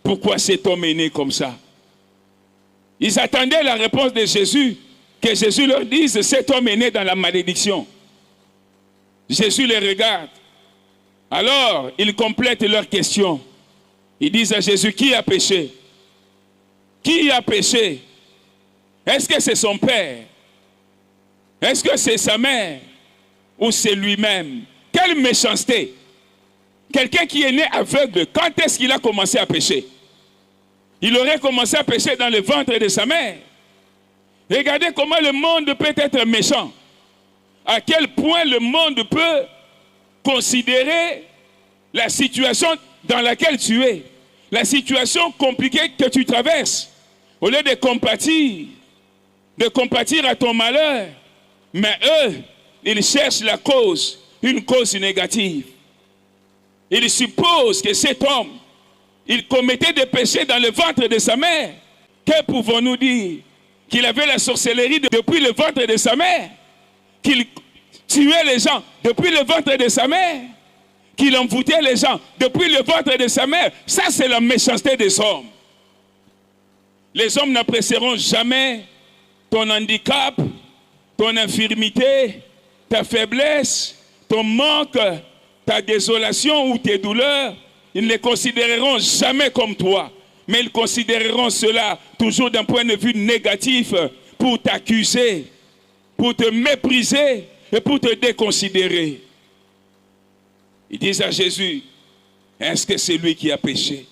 Pourquoi cet homme est né comme ça? Ils attendaient la réponse de Jésus, que Jésus leur dise, cet homme est né dans la malédiction. Jésus les regarde. Alors, ils complètent leur question. Ils disent à Jésus, qui a péché? Qui a péché? Est-ce que c'est son père? Est-ce que c'est sa mère? Ou c'est lui-même? Quelle méchanceté! Quelqu'un qui est né aveugle, quand est-ce qu'il a commencé à pécher? Il aurait commencé à pécher dans le ventre de sa mère. Regardez comment le monde peut être méchant. À quel point le monde peut considérer la situation dans laquelle tu es, la situation compliquée que tu traverses, au lieu de compatir à ton malheur. Mais eux, ils cherchent la cause, une cause négative. Ils supposent que cet homme, il commettait des péchés dans le ventre de sa mère. Que pouvons-nous dire? Qu'il avait la sorcellerie depuis le ventre de sa mère? Qu'il tuait les gens depuis le ventre de sa mère? Qu'il envoûtait les gens depuis le ventre de sa mère? Ça, c'est la méchanceté des hommes. Les hommes n'apprécieront jamais ton handicap, ton infirmité, ta faiblesse, ton manque, ta désolation ou tes douleurs. Ils ne les considéreront jamais comme toi, mais ils considéreront cela toujours d'un point de vue négatif pour t'accuser, pour te mépriser et pour te déconsidérer. Ils disent à Jésus, est-ce que c'est lui qui a péché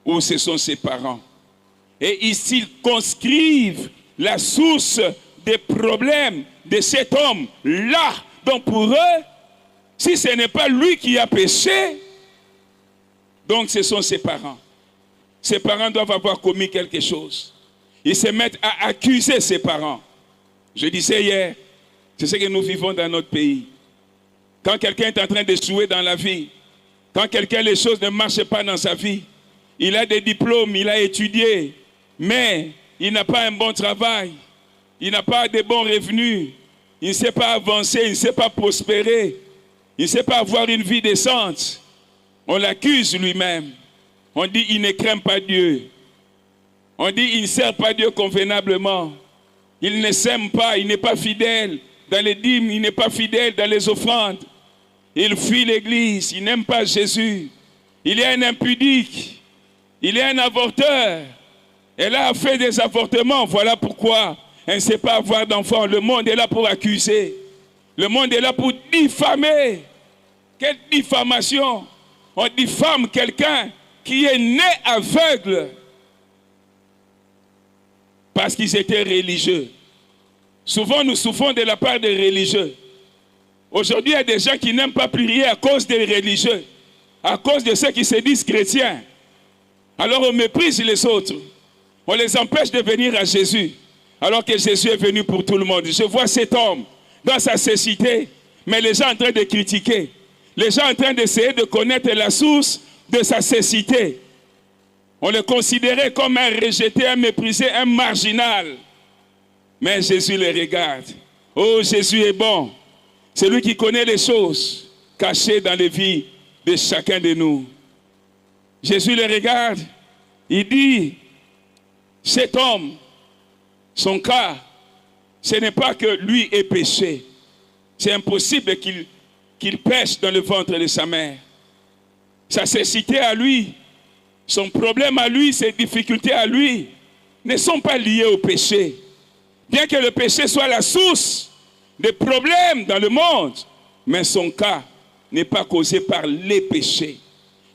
ou ce sont ses parents? Et ici, ils conscrivent la source des problèmes de cet homme-là. Donc pour eux, si ce n'est pas lui qui a péché, donc ce sont ses parents. Ses parents doivent avoir commis quelque chose. Ils se mettent à accuser ses parents. Je disais hier, c'est ce que nous vivons dans notre pays. Quand quelqu'un est en train de jouer dans la vie, quand quelqu'un, les choses ne marchent pas dans sa vie, il a des diplômes, il a étudié, mais il n'a pas un bon travail, il n'a pas de bons revenus, il ne sait pas avancer, il ne sait pas prospérer, il ne sait pas avoir une vie décente. On l'accuse lui-même. On dit il ne craint pas Dieu. On dit il ne sert pas Dieu convenablement. Il ne s'aime pas, il n'est pas fidèle dans les dîmes, il n'est pas fidèle dans les offrandes. Il fuit l'église, il n'aime pas Jésus. Il est un impudique, il est un avorteur. Elle a fait des avortements, voilà pourquoi elle ne sait pas avoir d'enfants. Le monde est là pour accuser. Le monde est là pour diffamer. Quelle diffamation! On diffame quelqu'un qui est né aveugle parce qu'ils étaient religieux. Souvent, nous souffrons de la part des religieux. Aujourd'hui, il y a des gens qui n'aiment pas prier à cause des religieux, à cause de ceux qui se disent chrétiens. Alors on méprise les autres. On les empêche de venir à Jésus, alors que Jésus est venu pour tout le monde. Je vois cet homme dans sa cécité, mais les gens en train de critiquer. Les gens en train d'essayer de connaître la source de sa cécité. On le considérait comme un rejeté, un méprisé, un marginal. Mais Jésus les regarde. Oh, Jésus est bon. C'est lui qui connaît les choses cachées dans les vies de chacun de nous. Jésus les regarde. Il dit, cet homme, son cas, ce n'est pas que lui ait péché. C'est impossible qu'il pêche dans le ventre de sa mère. Sa cécité à lui, son problème à lui, ses difficultés à lui, ne sont pas liées au péché. Bien que le péché soit la source des problèmes dans le monde, mais son cas n'est pas causé par les péchés.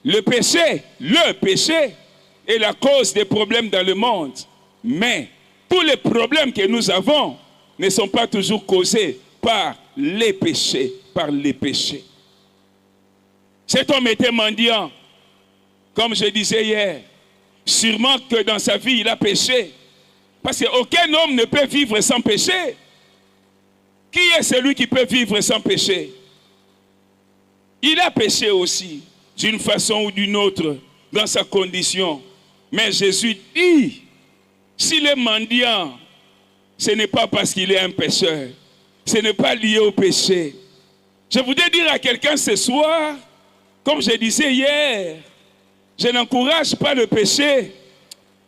Le péché est la cause des problèmes dans le monde. Mais tous les problèmes que nous avons ne sont pas toujours causés par les péchés, Cet homme était mendiant, comme je disais hier. Sûrement que dans sa vie, il a péché. Parce qu'aucun homme ne peut vivre sans péché. Qui est celui qui peut vivre sans péché? Il a péché aussi, d'une façon ou d'une autre, dans sa condition. Mais Jésus dit, s'il est mendiant, ce n'est pas parce qu'il est un pécheur. Ce n'est pas lié au péché. Je voudrais dire à quelqu'un ce soir, comme je disais hier, Je n'encourage pas le péché.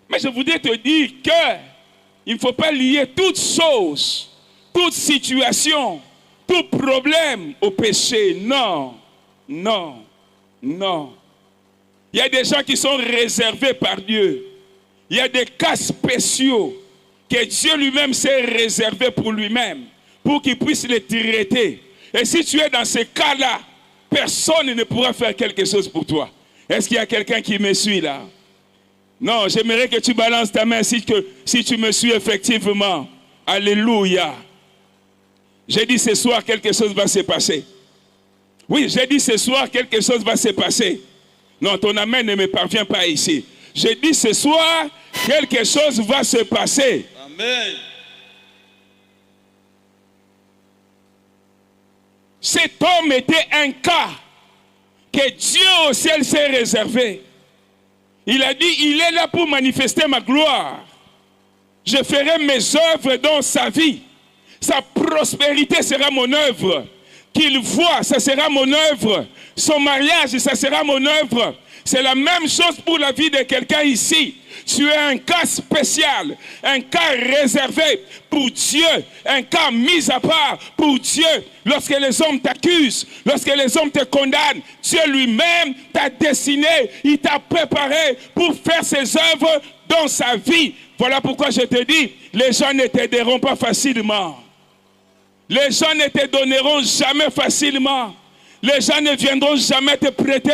Mais je voudrais te dire qu'il ne faut pas lier toute chose, toute situation, tout problème au péché. Non, non, non. Il y a des gens qui sont réservés par Dieu. Il y a des cas spéciaux que Dieu lui-même s'est réservé pour lui-même, pour qu'il puisse les traiter. Et si tu es dans ces cas-là, personne ne pourra faire quelque chose pour toi. Est-ce qu'il y a quelqu'un qui me suit là? Non, j'aimerais que tu balances ta main si tu me suis effectivement. Alléluia. J'ai dit ce soir, quelque chose va se passer. Oui, j'ai dit ce soir, quelque chose va se passer. Non, ton amen ne me parvient pas ici. J'ai dit ce soir, quelque chose va se passer. Amen. Cet homme était un cas que Dieu au ciel s'est réservé. Il a dit, il est là pour manifester ma gloire. Je ferai mes œuvres dans sa vie. Sa prospérité sera mon œuvre. Qu'il voit, ça sera mon œuvre. Son mariage, ça sera mon œuvre. C'est la même chose pour la vie de quelqu'un ici. Tu es un cas spécial, un cas réservé pour Dieu, un cas mis à part pour Dieu. Lorsque les hommes t'accusent, lorsque les hommes te condamnent, Dieu lui-même t'a destiné, il t'a préparé pour faire ses œuvres dans sa vie. Voilà pourquoi je te dis, les gens ne t'aideront pas facilement. Les gens ne te donneront jamais facilement. Les gens ne viendront jamais te prêter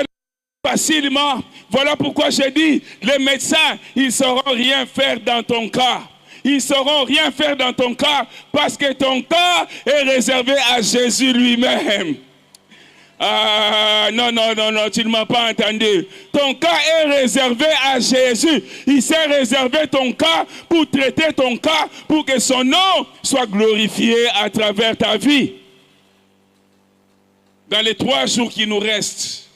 facilement. Voilà pourquoi je dis, les médecins, ils ne sauront rien faire dans ton cas. Ils ne sauront rien faire dans ton cas parce que ton cas est réservé à Jésus lui-même. Ah, non, non, non, non, tu ne m'as pas entendu. Ton cas est réservé à Jésus. Il s'est réservé ton cas pour traiter ton cas, pour que son nom soit glorifié à travers ta vie. Dans les 3 jours qui nous restent,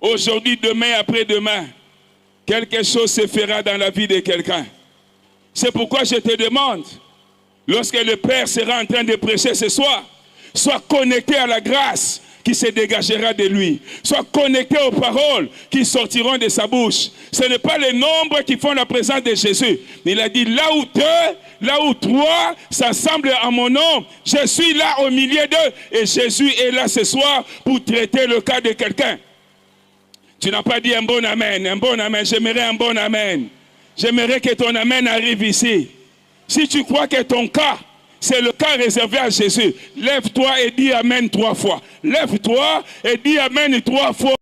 aujourd'hui, demain, après-demain, quelque chose se fera dans la vie de quelqu'un. C'est pourquoi je te demande, lorsque le Père sera en train de prêcher ce soir, sois connecté à la grâce qui se dégagera de lui. Sois connecté aux paroles qui sortiront de sa bouche. Ce n'est pas les nombres qui font la présence de Jésus. Il a dit, là où 2, là où 3 s'assemblent en mon nom, je suis là au milieu d'eux. Et Jésus est là ce soir pour traiter le cas de quelqu'un. Tu n'as pas dit un bon amen, un bon amen. J'aimerais un bon amen. J'aimerais que ton amen arrive ici. Si tu crois que ton cas, c'est le cas réservé à Jésus, lève-toi et dis amen 3 fois. Lève-toi et dis amen 3 fois.